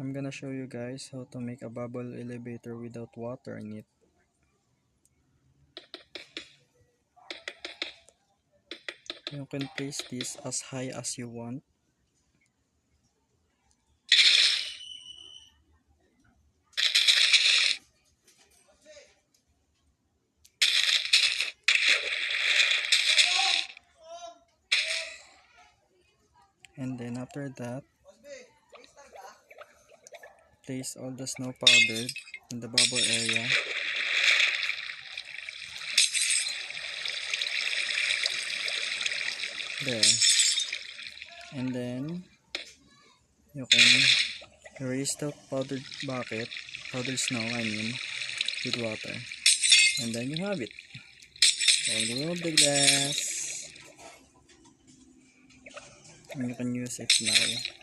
I'm gonna show you guys how to make a bubble elevator without water in it. You can place this as high as you want. And then after that, place all the snow powder in the bubble area. There. And then you can erase the powdered snow with water. And then you have it. So remove the glass. And you can use it now.